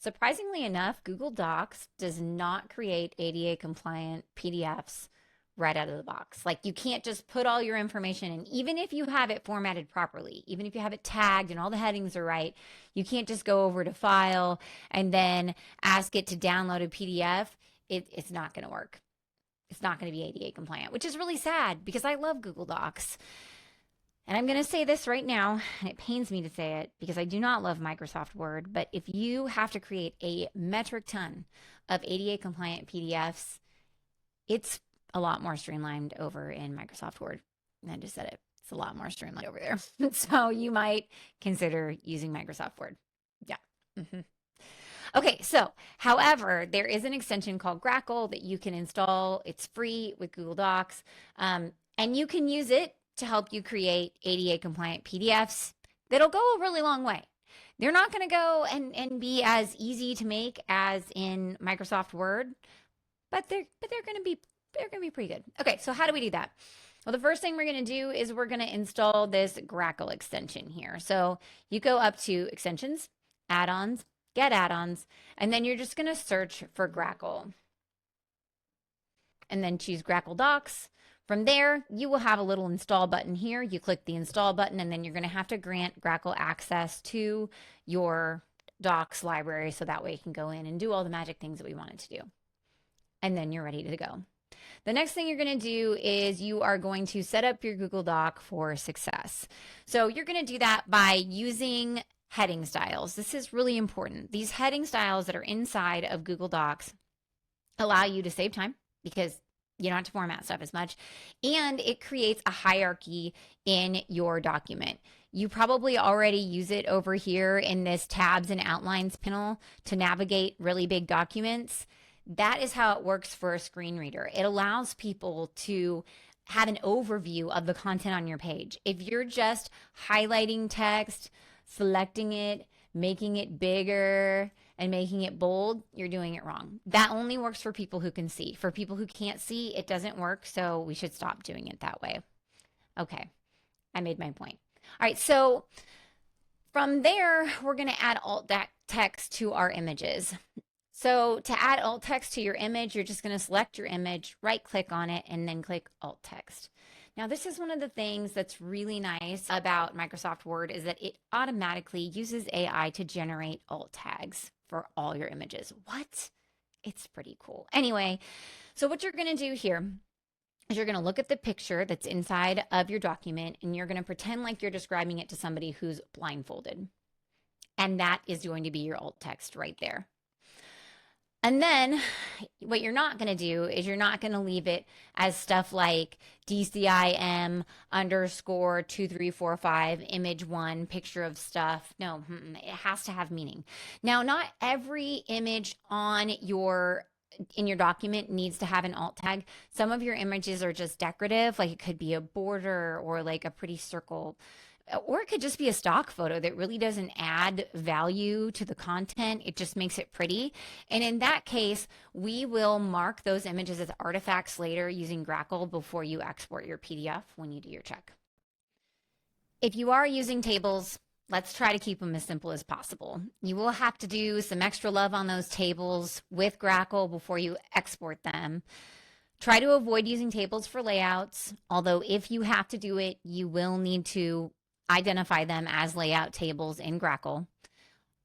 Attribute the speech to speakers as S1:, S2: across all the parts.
S1: Surprisingly enough, Google Docs does not create ADA compliant PDFs right out of the box. Like you can't just put all your information in, even if you have it formatted properly, even if you have it tagged and all the headings are right, you can't just go over to File and then ask it to download a PDF. It's not going to work. It's not going to be ADA compliant, which is really sad because I love Google Docs. And I'm going to say this right now, and it pains me to say it because I do not love Microsoft Word, but if you have to create a metric ton of ADA compliant PDFs, it's a lot more streamlined over in Microsoft Word. I just said it. It's a lot more streamlined over there. So you might consider using Microsoft Word. Yeah. Okay, so however, there is an extension called Grackle that you can install. It's free with Google Docs, and you can use it to help you create ADA compliant PDFs that'll go a really long way. They're not going to go and be as easy to make as in Microsoft Word, but they're going to be pretty good. Okay, so how do we do that? Well, the first thing we're going to do is we're going to install this Grackle extension here. So you go up to Extensions, Add-ons, Get Add-ons, and then you're just going to search for Grackle. And then choose Grackle Docs. From there, you will have a little install button here. You click the install button, and then you're going to have to grant Grackle access to your Docs library so that way you can go in and do all the magic things that we want it to do. And then you're ready to go. The next thing you're going to do is you are going to set up your Google Doc for success. So you're going to do that by using heading styles. This is really important. These heading styles that are inside of Google Docs allow you to save time because you don't have to format stuff as much, and it creates a hierarchy in your document. You probably already use it over here in this tabs and outlines panel to navigate really big documents. That is how it works for a screen reader. It allows people to have an overview of the content on your page. If you're just highlighting text, selecting it, making it bigger, and making it bold, you're doing it wrong. That only works for people who can see. For people who can't see, it doesn't work, so we should stop doing it that way. Okay, I made my point. All right, so from there, we're going to add alt text to our images. So to add alt text to your image, you're just going to select your image, right-click on it, and then click alt text. Now, this is one of the things that's really nice about Microsoft Word is that it automatically uses AI to generate alt tags for all your images. What? It's pretty cool. Anyway, so what you're going to do here is you're going to look at the picture that's inside of your document, and you're going to pretend like you're describing it to somebody who's blindfolded. And that is going to be your alt text right there. And then what you're not going to do is you're not going to leave it as stuff like DCIM _2345 image 1 picture of stuff. No, it has to have meaning. Now, not every image in your document needs to have an alt tag. Some of your images are just decorative, like it could be a border or like a pretty circle. Or it could just be a stock photo that really doesn't add value to the content. It just makes it pretty. And in that case, we will mark those images as artifacts later using Grackle before you export your PDF when you do your check. If you are using tables, let's try to keep them as simple as possible. You will have to do some extra love on those tables with Grackle before you export them. Try to avoid using tables for layouts, although if you have to do it, you will need to identify them as layout tables in Grackle.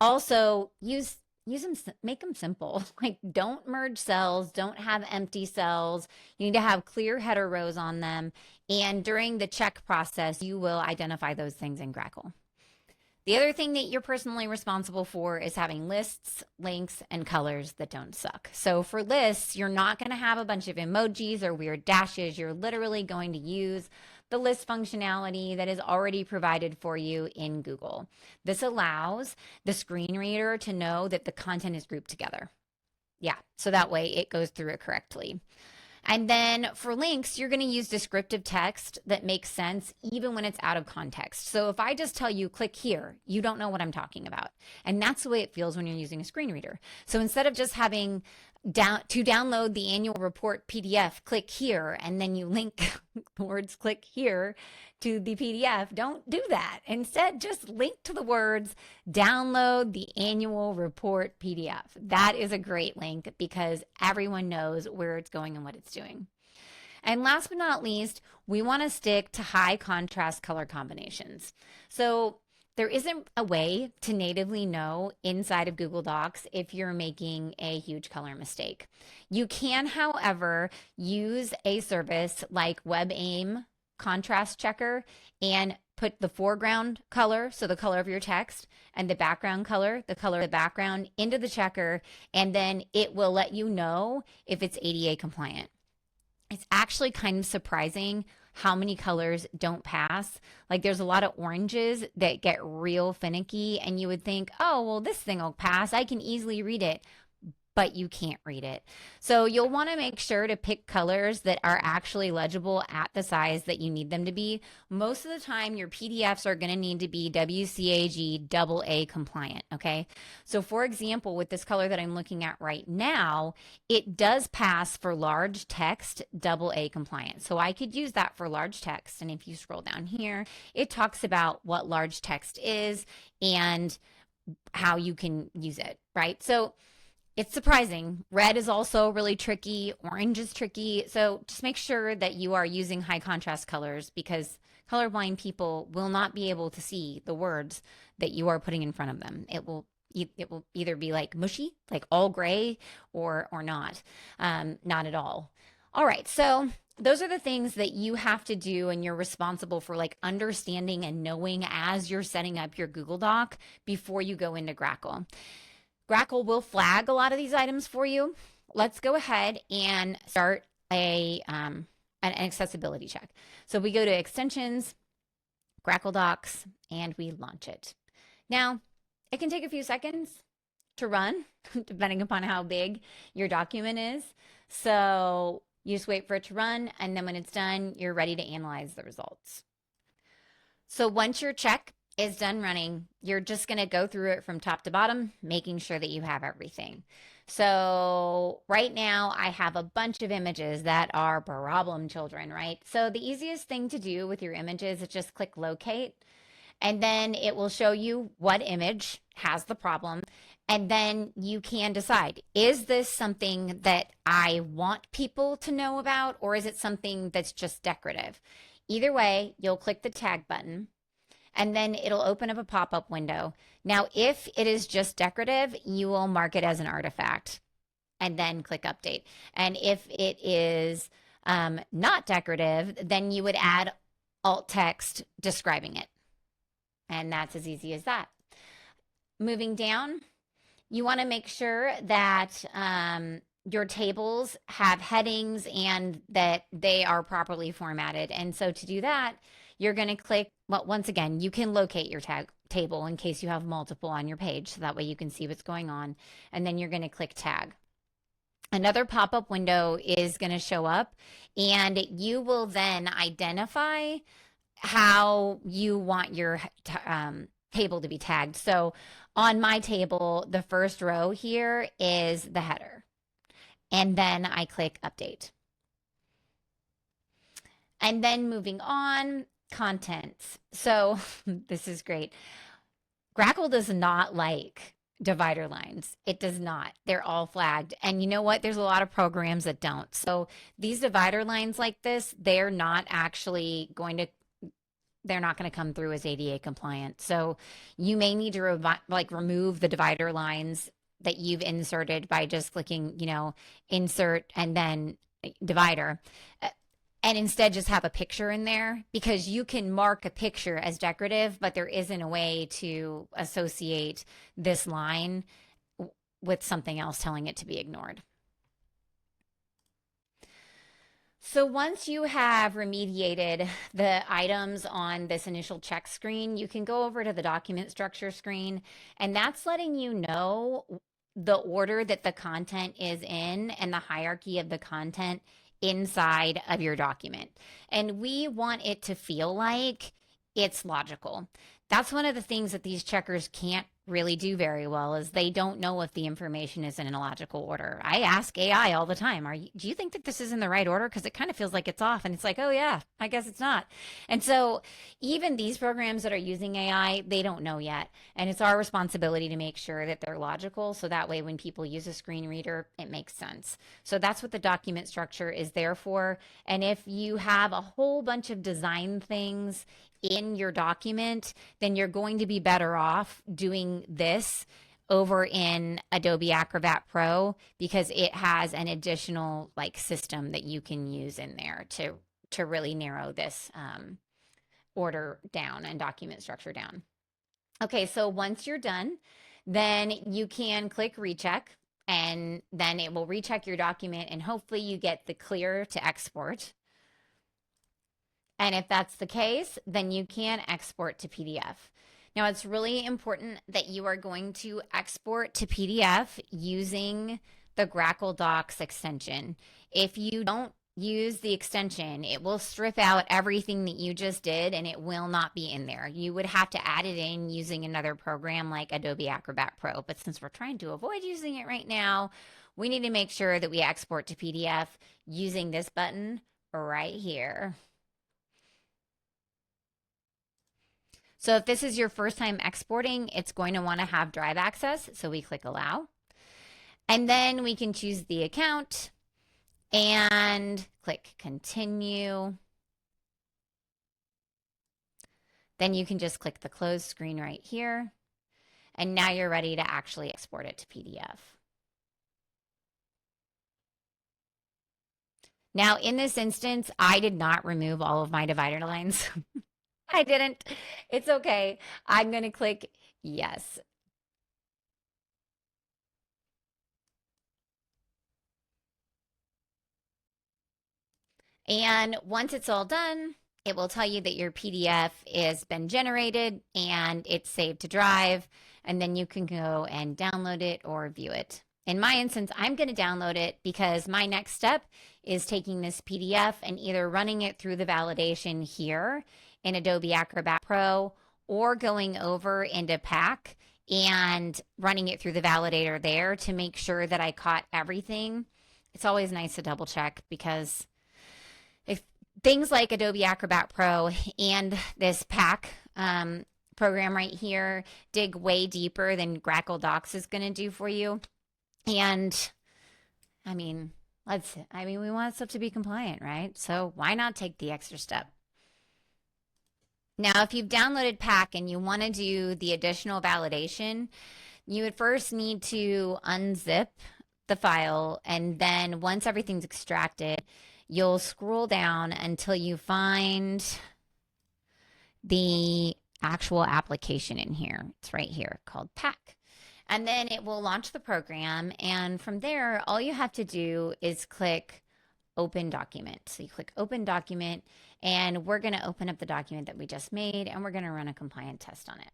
S1: Also, use them, make them simple. Like don't merge cells, don't have empty cells. You need to have clear header rows on them. And during the check process, you will identify those things in Grackle. The other thing that you're personally responsible for is having lists, links, and colors that don't suck. So for lists, you're not going to have a bunch of emojis or weird dashes. You're literally going to use the list functionality that is already provided for you in Google. This allows the screen reader to know that the content is grouped together. Yeah, so that way it goes through it correctly. And then for links, you're going to use descriptive text that makes sense even when it's out of context. So if I just tell you click here, you don't know what I'm talking about. And that's the way it feels when you're using a screen reader. So instead of just having to download the annual report PDF, click here, and then you link the words click here to the PDF. Don't do that. Instead, just link to the words download the annual report PDF. That is a great link because everyone knows where it's going and what it's doing. And last but not least, we want to stick to high contrast color combinations. So there isn't a way to natively know inside of Google Docs if you're making a huge color mistake. You can, however, use a service like WebAIM Contrast Checker and put the foreground color, so the color of your text, and the background color, the color of the background, into the checker, and then it will let you know if it's ADA compliant. It's actually kind of surprising how many colors don't pass. Like there's a lot of oranges that get real finicky and you would think, oh, well, this thing will pass. I can easily read it. But you can't read it. So you'll want to make sure to pick colors that are actually legible at the size that you need them to be. Most of the time, your PDFs are going to need to be WCAG AA compliant, okay? So for example, with this color that I'm looking at right now, it does pass for large text AA compliant. So I could use that for large text. And if you scroll down here, it talks about what large text is and how you can use it, right? So it's surprising. Red is also really tricky. Orange is tricky. So just make sure that you are using high contrast colors because colorblind people will not be able to see the words that you are putting in front of them. It will either be like mushy, like all gray, or not at all. All right, so those are the things that you have to do and you're responsible for like understanding and knowing as you're setting up your Google Doc before you go into Grackle. Grackle will flag a lot of these items for you. Let's go ahead and start an accessibility check. So we go to extensions, Grackle Docs, and we launch it. Now, it can take a few seconds to run, depending upon how big your document is. So you just wait for it to run, and then when it's done, you're ready to analyze the results. So once your check is done running, you're just going to go through it from top to bottom, making sure that you have everything. So right now I have a bunch of images that are problem children, right? So the easiest thing to do with your images is just click locate, and then it will show you what image has the problem. And then you can decide, is this something that I want people to know about, or is it something that's just decorative? Either way, you'll click the tag button, and then it'll open up a pop-up window. Now, if it is just decorative, you will mark it as an artifact and then click update. And if it is not decorative, then you would add alt text describing it. And that's as easy as that. Moving down, you want to make sure that your tables have headings and that they are properly formatted. And so to do that, you're going to click, well, once again, you can locate your table in case you have multiple on your page, so that way you can see what's going on. And then you're going to click tag. Another pop-up window is going to show up, and you will then identify how you want your table to be tagged. So on my table, the first row here is the header. And then I click update. And then moving on, contents. So this is great. Grackle does not like divider lines. It does not. They're all flagged. And you know what? There's a lot of programs that don't. So these divider lines like this, they're not going to come through as ADA compliant. So you may need to remove the divider lines that you've inserted by just clicking, insert and then divider. And instead just have a picture in there, because you can mark a picture as decorative, but there isn't a way to associate this line with something else telling it to be ignored. So once you have remediated the items on this initial check screen, you can go over to the document structure screen, and that's letting you know the order that the content is in and the hierarchy of the content inside of your document. And we want it to feel like it's logical. that's one of the things that these checkers can't really do very well is they don't know if the information is in a logical order. I ask AI all the time, do you think that this is in the right order? Because it kind of feels like it's off. And it's like, oh yeah, I guess it's not. And so even these programs that are using AI, they don't know yet. And it's our responsibility to make sure that they're logical. So that way, when people use a screen reader, it makes sense. So that's what the document structure is there for. And if you have a whole bunch of design things in your document, then you're going to be better off doing this over in Adobe Acrobat Pro because it has an additional like system that you can use in there to really narrow this order down and document structure down. Okay, so once you're done, then you can click recheck and then it will recheck your document and hopefully you get the clear to export. And if that's the case, then you can export to PDF. Now, it's really important that you are going to export to PDF using the Grackle Docs extension. If you don't use the extension, it will strip out everything that you just did and it will not be in there. You would have to add it in using another program like Adobe Acrobat Pro. But since we're trying to avoid using it right now, we need to make sure that we export to PDF using this button right here. So if this is your first time exporting, it's going to want to have drive access. So we click allow. And then we can choose the account and click continue. Then you can just click the close screen right here. And now you're ready to actually export it to PDF. Now in this instance, I did not remove all of my divider lines. I didn't. It's okay. I'm going to click yes. And once it's all done, it will tell you that your PDF has been generated and it's saved to Drive. And then you can go and download it or view it. In my instance, I'm going to download it because my next step is taking this PDF and either running it through the validation here in Adobe Acrobat Pro or going over into Pack and running it through the validator there to make sure that I caught everything. It's always nice to double check because if things like Adobe Acrobat Pro and this Pack program right here dig way deeper than Grackle Docs is going to do for you. And I mean, we want stuff to be compliant, right? So why not take the extra step? Now, if you've downloaded Pack and you want to do the additional validation, you would first need to unzip the file. And then once everything's extracted, you'll scroll down until you find the actual application in here. It's right here called Pack. And then it will launch the program. And from there, all you have to do is click Open Document. So you click Open Document, and we're going to open up the document that we just made, and we're going to run a compliant test on it.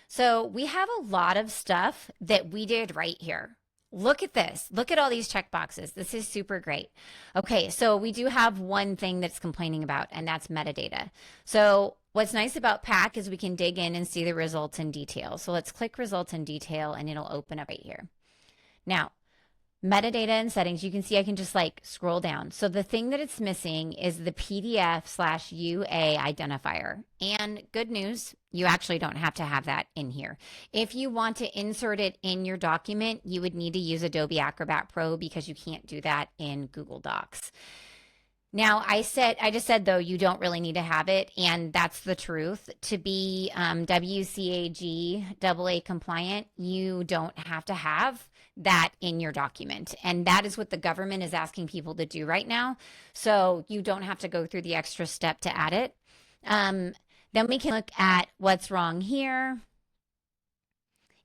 S1: So we have a lot of stuff that we did right here. Look at this. Look at all these checkboxes. This is super great. Okay, so we do have one thing that's complaining about, and that's metadata. So what's nice about Pack is we can dig in and see the results in detail. So let's click Results in Detail, and it'll open up right here. Now, metadata and settings, you can see I can just like scroll down. So the thing that it's missing is the PDF/UA identifier. And good news, you actually don't have to have that in here. If you want to insert it in your document, you would need to use Adobe Acrobat Pro because you can't do that in Google Docs. Now, I just said, though, you don't really need to have it, and that's the truth. To be WCAG AA compliant, you don't have to have that in your document. And that is what the government is asking people to do right now. So you don't have to go through the extra step to add it. Then we can look at what's wrong here.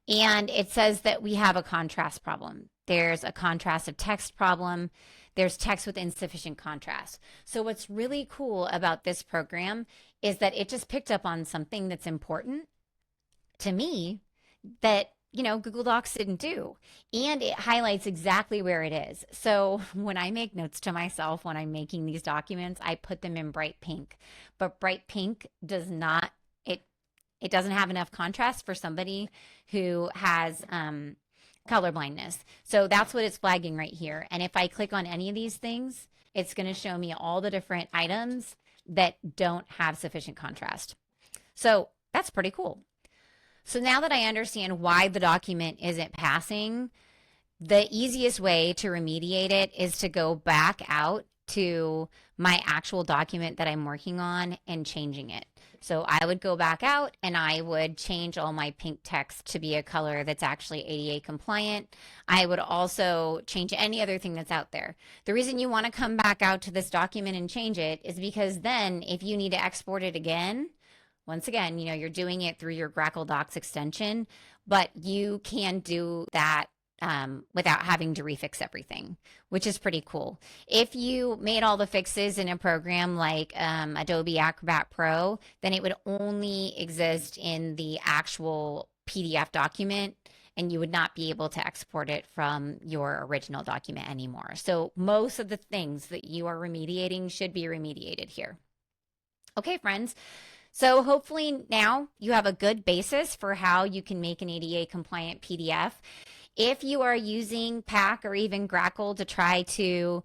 S1: And it says that we have a contrast problem. There's a contrast of text problem. There's text with insufficient contrast. So what's really cool about this program is that it just picked up on something that's important to me that, you know, Google Docs didn't do. And it highlights exactly where it is. So when I make notes to myself, when I'm making these documents, I put them in bright pink. But bright pink does not, It doesn't have enough contrast for somebody who has color blindness. So that's what it's flagging right here. And if I click on any of these things, it's going to show me all the different items that don't have sufficient contrast. So that's pretty cool. So now that I understand why the document isn't passing, the easiest way to remediate it is to go back out to my actual document that I'm working on and changing it. So I would go back out and I would change all my pink text to be a color that's actually ADA compliant. I would also change any other thing that's out there. The reason you want to come back out to this document and change it is because then if you need to export it again, once again, you're doing it through your Grackle Docs extension, but you can do that without having to refix everything, which is pretty cool. If you made all the fixes in a program like Adobe Acrobat Pro, then it would only exist in the actual PDF document, and you would not be able to export it from your original document anymore. So most of the things that you are remediating should be remediated here. Okay, friends. So hopefully now you have a good basis for how you can make an ADA compliant PDF. If you are using Pack or even Grackle to try to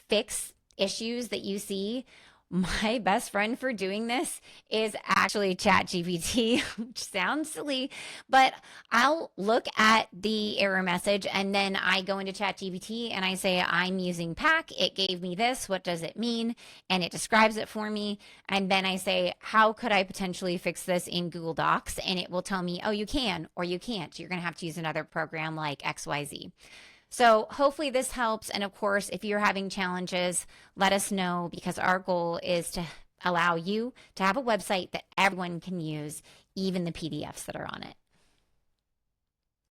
S1: fix issues that you see, my best friend for doing this is actually ChatGPT, which sounds silly, but I'll look at the error message and then I go into ChatGPT and I say, I'm using Pack. It gave me this. What does it mean? And it describes it for me. And then I say, how could I potentially fix this in Google Docs? And it will tell me, oh, you can or you can't. You're going to have to use another program like XYZ. So hopefully this helps. And of course, if you're having challenges, let us know, because our goal is to allow you to have a website that everyone can use, even the PDFs that are on it.